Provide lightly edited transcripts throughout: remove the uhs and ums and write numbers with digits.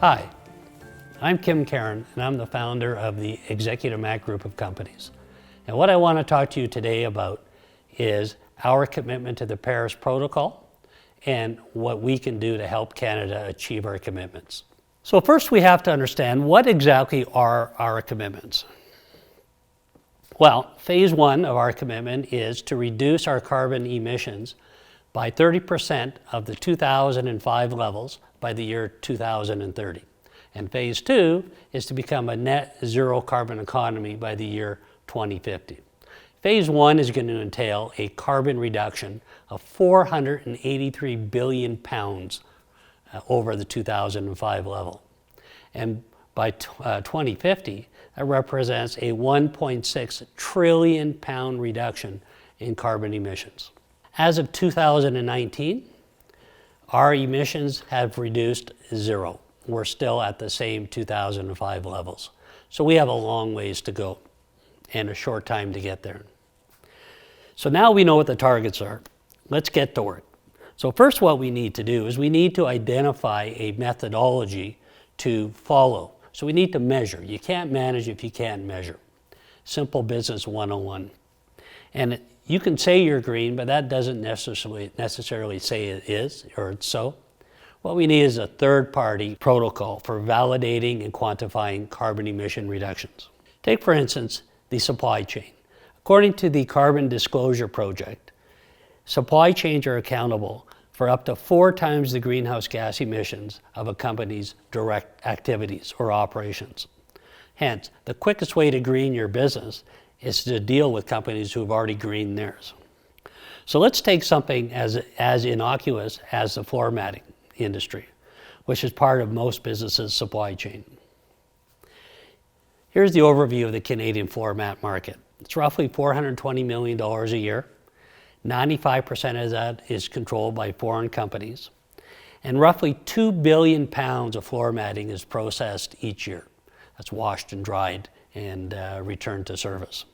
Hi, I'm Caron, and I'm the founder of the Executive Mac Group of companies. And what I want to talk to you today about is our commitment to the Paris Protocol and what we can do to help Canada achieve our commitments. So first we have to understand, what exactly are our commitments? Well, phase one of our commitment is to reduce our carbon emissions by 30% of the 2005 levels by the year 2030. And phase two is to become a net zero carbon economy by the year 2050. Phase one is going to entail a carbon reduction of 483 billion pounds over the 2005 level. And by 2050, that represents a 1.6 trillion pound reduction in carbon emissions. As of 2019, our emissions have reduced zero. We're still at the same 2005 levels. So we have a long ways to go and a short time to get there. So now we know what the targets are. Let's get to work. So first, what we need to do is we need to identify a methodology to follow. So we need to measure. You can't manage if you can't measure. Simple business 101. And you can say you're green, but that doesn't necessarily say it is or it's so. What we need is a third-party protocol for validating and quantifying carbon emission reductions. Take, for instance, the supply chain. According to the Carbon Disclosure Project, supply chains are accountable for up to 4 times the greenhouse gas emissions of a company's direct activities or operations. Hence, the quickest way to green your business is to deal with companies who have already greened theirs. So let's take something as innocuous as the floor matting industry, which is part of most businesses' supply chain. Here's the overview of the Canadian floor mat market. It's roughly $420 million a year. 95% of that is controlled by foreign companies. And roughly 2 billion pounds of floor matting is processed each year. That's washed and dried and returned to service.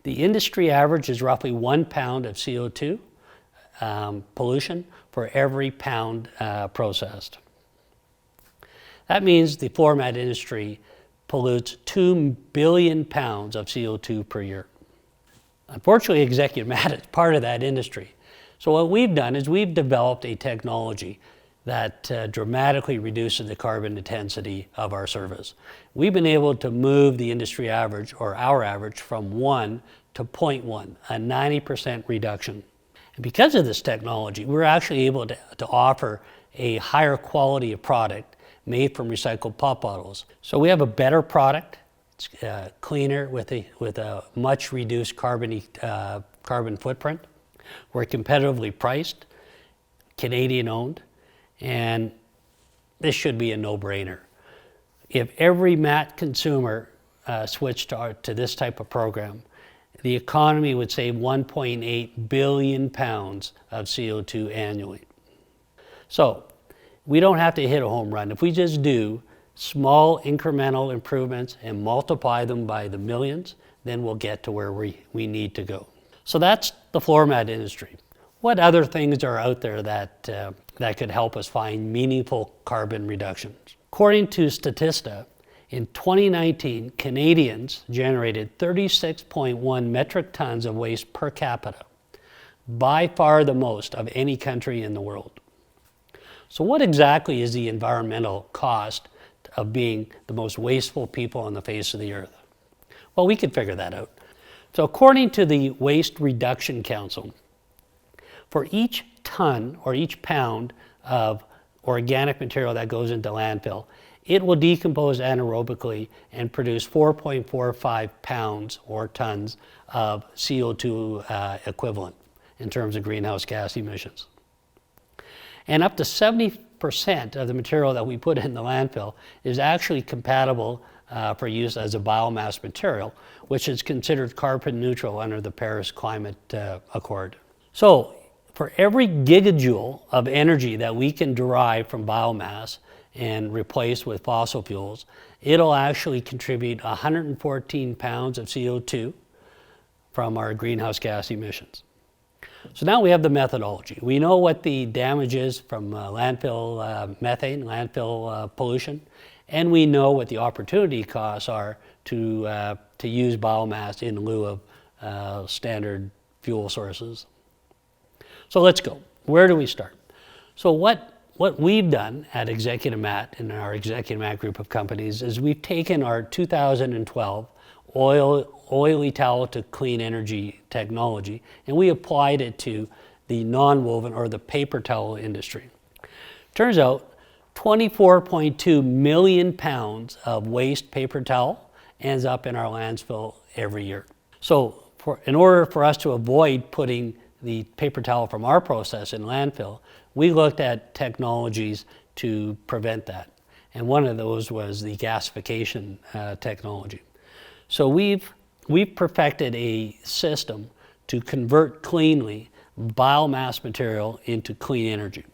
The industry average is roughly 1 pound of CO2 pollution for every pound processed. That means the floor mat industry pollutes 2 billion pounds of CO2 per year. Unfortunately, Executive Mat is part of that industry. So what we've done is we've developed a technology that dramatically reduces the carbon intensity of our service. We've been able to move the industry average, or our average, from 1 to 0.1, a 90% reduction. And because of this technology, we're actually able to offer a higher quality of product made from recycled pop bottles. So we have a better product. It's cleaner with a much reduced carbon footprint. We're competitively priced, Canadian owned, and this should be a no-brainer. If every mat consumer switched to this type of program, the economy would save 1.8 billion pounds of CO2 annually. So we don't have to hit a home run. If we just do small incremental improvements and multiply them by the millions, then we'll get to where we need to go. So that's the floor mat industry. What other things are out there that could help us find meaningful carbon reductions? According to Statista, in 2019, Canadians generated 36.1 metric tons of waste per capita, by far the most of any country in the world. So what exactly is the environmental cost of being the most wasteful people on the face of the earth? Well, we could figure that out. So according to the Waste Reduction Council, for each ton or each pound of organic material that goes into landfill, it will decompose anaerobically and produce 4.45 pounds or tons of CO2 equivalent in terms of greenhouse gas emissions. And up to 70% of the material that we put in the landfill is actually compatible for use as a biomass material, which is considered carbon neutral under the Paris Climate Accord. So for every gigajoule of energy that we can derive from biomass and replace with fossil fuels, it'll actually contribute 114 pounds of CO2 from our greenhouse gas emissions. So now we have the methodology. We know what the damage is from landfill methane, landfill pollution, and we know what the opportunity costs are to use biomass in lieu of standard fuel sources. So let's go. Where do we start? So what we've done at Executive MAT in our Executive MAT group of companies is we've taken our 2012 oily towel to clean energy technology, and we applied it to the non-woven or the paper towel industry. Turns out 24.2 million pounds of waste paper towel ends up in our landfill every year. So in order for us to avoid putting the paper towel from our process in landfill, we looked at technologies to prevent that. And one of those was the gasification technology. So we've perfected a system to convert cleanly biomass material into clean energy.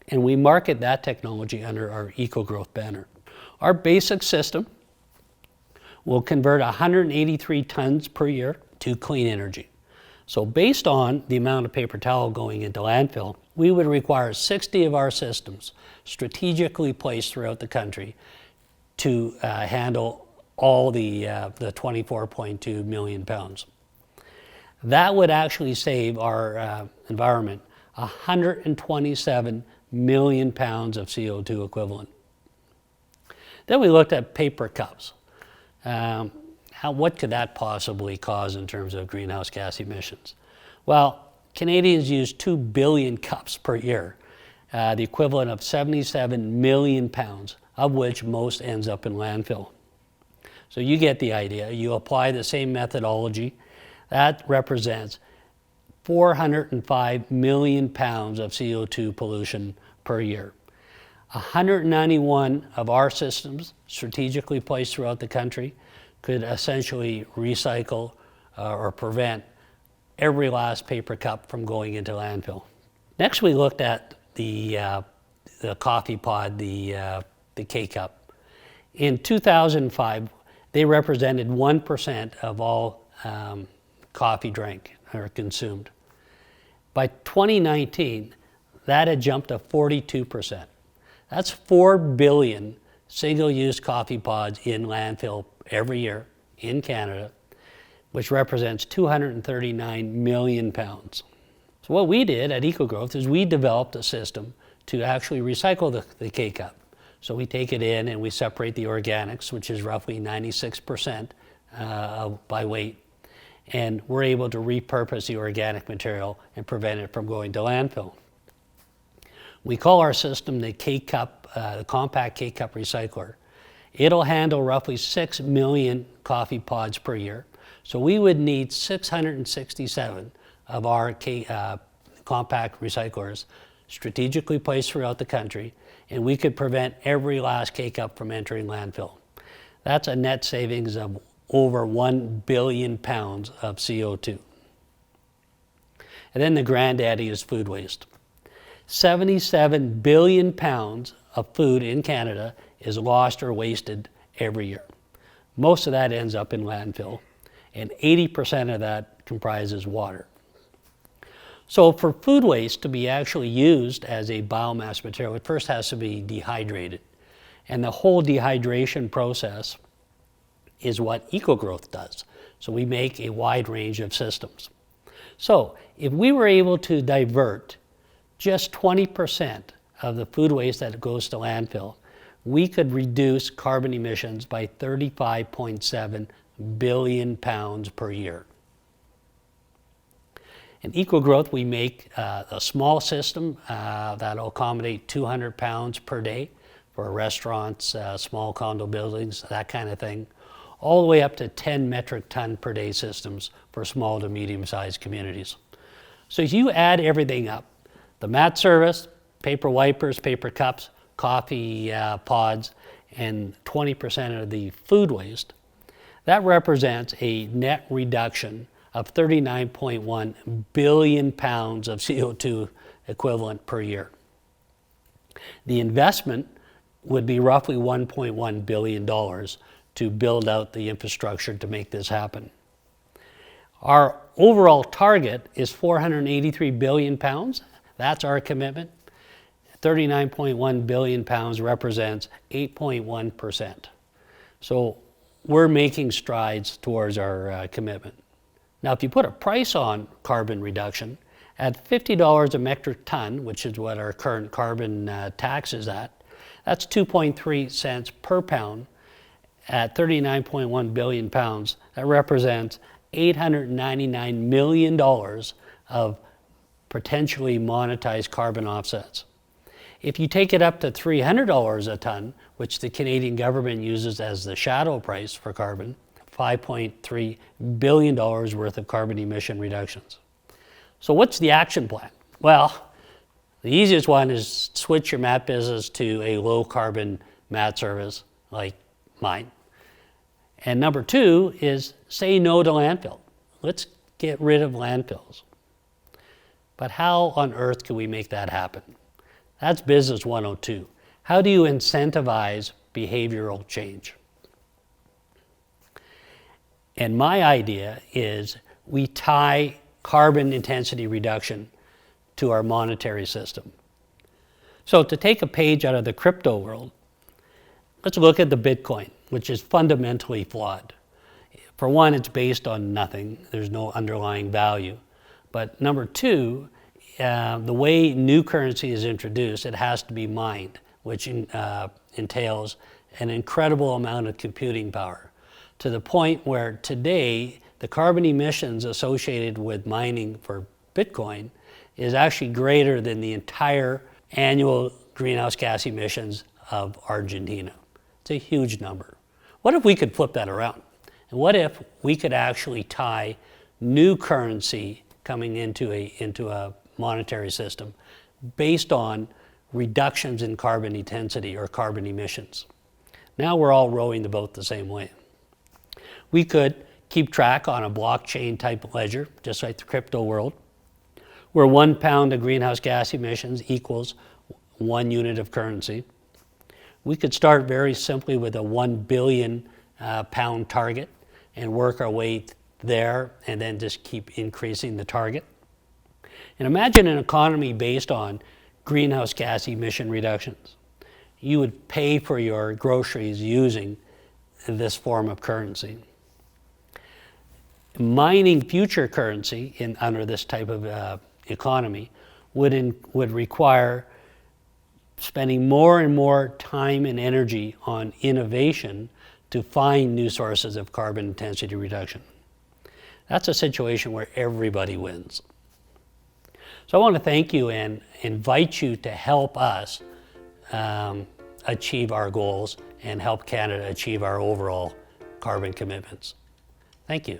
And we market that technology under our EcoGrowth banner. Our basic system will convert 183 tons per year to clean energy. So based on the amount of paper towel going into landfill, we would require 60 of our systems strategically placed throughout the country to handle all the 24.2 million pounds. That would actually save our environment 127 million pounds of CO2 equivalent. Then we looked at paper cups. What could that possibly cause in terms of greenhouse gas emissions? Well, Canadians use 2 billion cups per year, the equivalent of 77 million pounds, of which most ends up in landfill. So you get the idea. You apply the same methodology. That represents 405 million pounds of CO2 pollution per year. 191 of our systems, strategically placed throughout the country, could essentially recycle or prevent every last paper cup from going into landfill. Next, we looked at the coffee pod, the K-cup. In 2005, they represented 1% of all coffee drank or consumed. By 2019, that had jumped to 42%. That's 4 billion single-use coffee pods in landfill every year in Canada, which represents 239 million pounds. So what we did at EcoGrowth is we developed a system to actually recycle the K-cup. So we take it in and we separate the organics, which is roughly 96% by weight, and we're able to repurpose the organic material and prevent it from going to landfill. We call our system the K-cup, the compact K-cup recycler. It'll handle roughly 6 million coffee pods per year. So we would need 667 of our compact recyclers strategically placed throughout the country, and we could prevent every last K-cup from entering landfill. That's a net savings of over 1 billion pounds of CO2. And then the granddaddy is food waste. 77 billion pounds of food in Canada is lost or wasted every year. Most of that ends up in landfill, and 80% of that comprises water. So for food waste to be actually used as a biomass material, it first has to be dehydrated. And the whole dehydration process is what EcoGrowth does. So we make a wide range of systems. So if we were able to divert just 20% of the food waste that goes to landfill, we could reduce carbon emissions by 35.7 billion pounds per year. In EcoGrowth, we make a small system that'll accommodate 200 pounds per day for restaurants, small condo buildings, that kind of thing, all the way up to 10 metric ton per day systems for small to medium-sized communities. So if you add everything up, the mat service, paper wipers, paper cups, coffee pods, and 20% of the food waste, that represents a net reduction of 39.1 billion pounds of CO2 equivalent per year. The investment would be roughly $1.1 billion to build out the infrastructure to make this happen. Our overall target is 483 billion pounds. That's our commitment. 39.1 billion pounds represents 8.1%. So we're making strides towards our commitment. Now, if you put a price on carbon reduction, at $50 a metric ton, which is what our current carbon tax is at, that's 2.3 cents per pound. At 39.1 billion pounds, that represents $899 million of potentially monetized carbon offsets. If you take it up to $300 a ton, which the Canadian government uses as the shadow price for carbon, $5.3 billion worth of carbon emission reductions. So what's the action plan? Well, the easiest one is switch your mat business to a low carbon mat service like mine. And number two is say no to landfill. Let's get rid of landfills. But how on earth can we make that happen? That's business 102. How do you incentivize behavioral change? And my idea is we tie carbon intensity reduction to our monetary system. So to take a page out of the crypto world, let's look at the Bitcoin, which is fundamentally flawed. For one, it's based on nothing. There's no underlying value. But number two, the way new currency is introduced, it has to be mined, which entails an incredible amount of computing power, to the point where today the carbon emissions associated with mining for Bitcoin is actually greater than the entire annual greenhouse gas emissions of Argentina. It's a huge number. What if we could flip that around? And what if we could actually tie new currency coming into a monetary system based on reductions in carbon intensity or carbon emissions? Now we're all rowing the boat the same way. We could keep track on a blockchain type ledger, just like the crypto world, where 1 pound of greenhouse gas emissions equals 1 unit of currency. We could start very simply with a 1 billion pound target and work our way there and then just keep increasing the target. And imagine an economy based on greenhouse gas emission reductions. You would pay for your groceries using this form of currency. Mining future currency under this type of economy would require spending more and more time and energy on innovation to find new sources of carbon intensity reduction. That's a situation where everybody wins. So I want to thank you and invite you to help us achieve our goals and help Canada achieve our overall carbon commitments. Thank you.